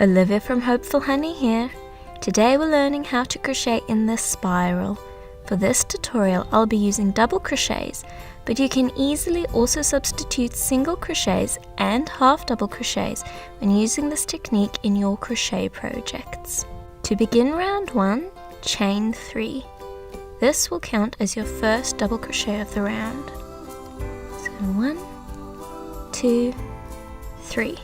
Olivia from Hopeful Honey here. Today we're learning how to crochet in the spiral. For this tutorial I'll be using double crochets, but you can easily also substitute single crochets and half double crochets when using this technique in your crochet projects. To begin round 1, chain 3. This will count as your first double crochet of the round. So 1, 2, 3.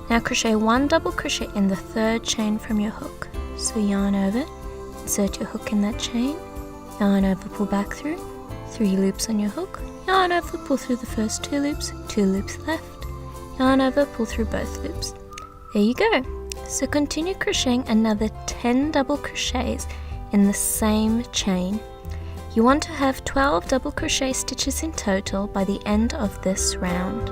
Now crochet 1 double crochet in the third chain from your hook. So yarn over, insert your hook in that chain, yarn over, pull back through, 3 loops on your hook, yarn over, pull through the first 2 loops, 2 loops left, yarn over, pull through both loops. There you go. So continue crocheting another 10 double crochets in the same chain. You want to have 12 double crochet stitches in total by the end of this round.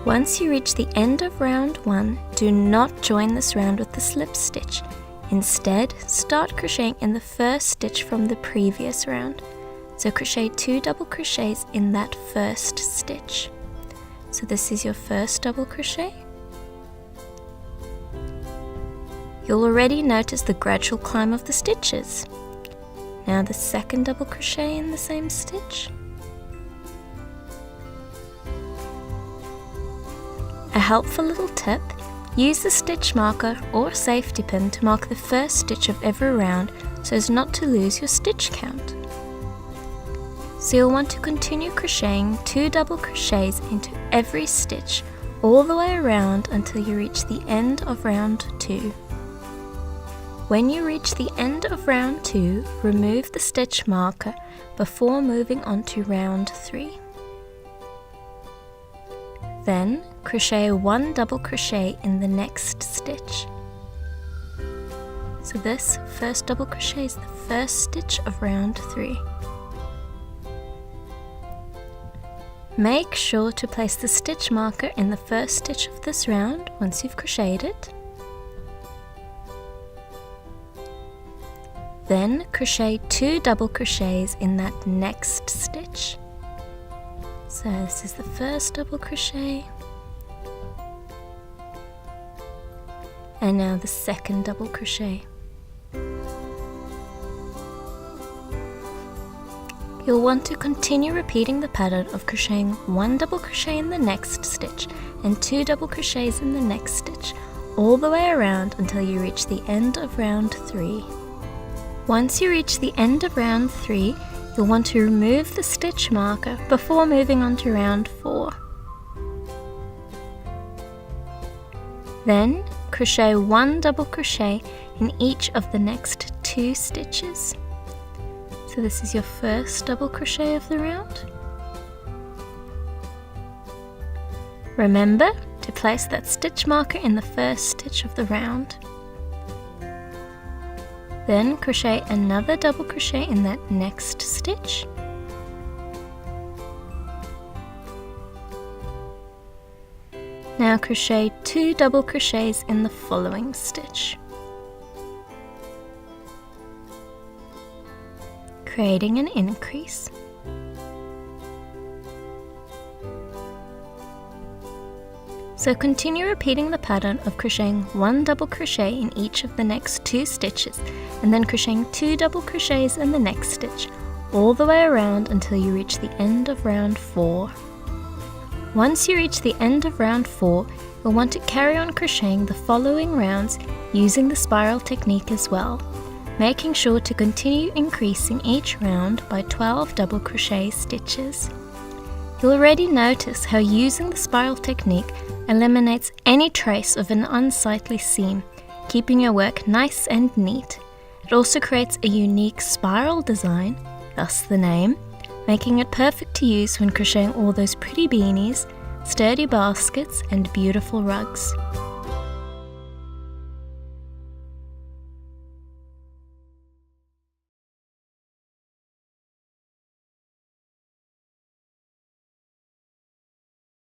Once you reach the end of round 1, do not join this round with the slip stitch. Instead, start crocheting in the first stitch from the previous round. So crochet 2 double crochets in that first stitch. So this is your first double crochet. You'll already notice the gradual climb of the stitches. Now the second double crochet in the same stitch. A helpful little tip, use the stitch marker or safety pin to mark the first stitch of every round so as not to lose your stitch count. So you'll want to continue crocheting 2 double crochets into every stitch all the way around until you reach the end of round 2. When you reach the end of round 2, remove the stitch marker before moving on to round 3. Then crochet 1 double crochet in the next stitch. So this first double crochet is the first stitch of round 3. Make sure to place the stitch marker in the first stitch of this round once you've crocheted it. Then crochet 2 double crochets in that next stitch. So this is the first double crochet, and now the second double crochet. You'll want to continue repeating the pattern of crocheting 1 double crochet in the next stitch and 2 double crochets in the next stitch, all the way around until you reach the end of round 3. Once you reach the end of round 3, you'll want to remove the stitch marker before moving on to round 4. Then crochet 1 double crochet in each of the next 2 stitches. So this is your first double crochet of the round. Remember to place that stitch marker in the first stitch of the round. Then crochet another double crochet in that next stitch. Now crochet 2 double crochets in the following stitch, creating an increase. So continue repeating the pattern of crocheting 1 double crochet in each of the next 2 stitches and then crocheting 2 double crochets in the next stitch all the way around until you reach the end of round 4. Once you reach the end of round 4, you'll want to carry on crocheting the following rounds using the spiral technique as well, making sure to continue increasing each round by 12 double crochet stitches. You'll already notice how using the spiral technique eliminates any trace of an unsightly seam, keeping your work nice and neat. It also creates a unique spiral design, thus the name, making it perfect to use when crocheting all those pretty beanies, sturdy baskets and beautiful rugs.